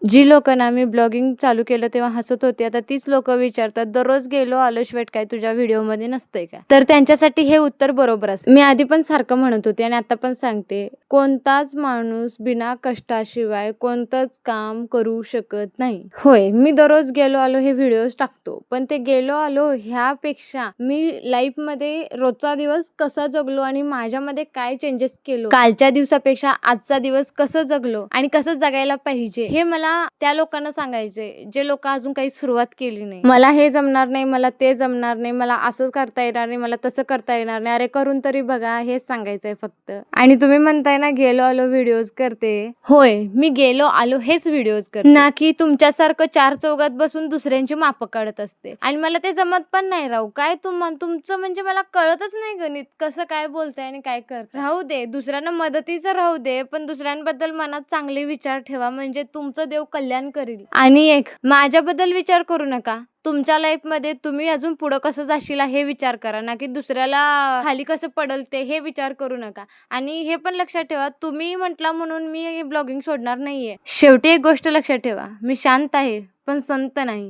जी लोकांना मी ब्लॉगिंग चालू केलं तेव्हा हसत होते, आता तीच लोक विचारतात, दररोज गेलो आलो श्वेट काय तुझ्या व्हिडिओमध्ये नसतंय का? तर त्यांच्यासाठी हे उत्तर बरोबर असतं. मी आधी पण सारखं म्हणत होते आणि आता पण सांगते, कोणताच माणूस बिना कष्टाशिवाय कोणतंच काम करू शकत नाही. होय, मी दररोज गेलो आलो हे व्हिडिओज टाकतो, पण ते गेलो आलो ह्यापेक्षा मी लाईफ मध्ये रोजचा दिवस कसा जगलो आणि माझ्यामध्ये काय चेंजेस केलो, कालच्या दिवसापेक्षा आजचा दिवस कसं जगलो आणि कसं जगायला पाहिजे, हे मला त्या लोकांना सांगायचे जे लोक अजून काही सुरुवात केली नाही. मला हे जमणार नाही, मला ते जमणार नाही, मला असं करता येणार नाही, मला तसं करता येणार नाही, अरे करून तरी बघा, हेच सांगायचंय फक्त. आणि तुम्ही म्हणताय ना गेलो आलो व्हिडिओज करते, होय मी गेलो आलो हेच व्हिडिओज करते, ना की तुमच्यासारखं चार चौघात बसून दुसऱ्यांची माप काढत असते. आणि मला ते जमत पण नाही. राहू काय तुमचं म्हणजे मला कळतच नाही गणित, कसं काय बोलताय आणि काय करताय. राहू दे, दुसऱ्यांना मदतीचं राहू दे, पण दुसऱ्यांबद्दल मनात चांगले विचार ठेवा, म्हणजे तुमचं देव कल्याण करील. आणि एक माझ्याबद्दल विचार करू नका, तुमच्या लाईफ मध्ये तुम्ही अजून पुढे कसं जाशील हे विचार करा, ना की दुसऱ्याला खाली कसं पडल ते हे विचार करू नका. आणि हे पण लक्षात ठेवा, तुम्ही म्हटला म्हणून मी ब्लॉगिंग सोडणार नाहीये. शेवटी एक गोष्ट लक्षात ठेवा, मी शांत आहे पण संत नाही.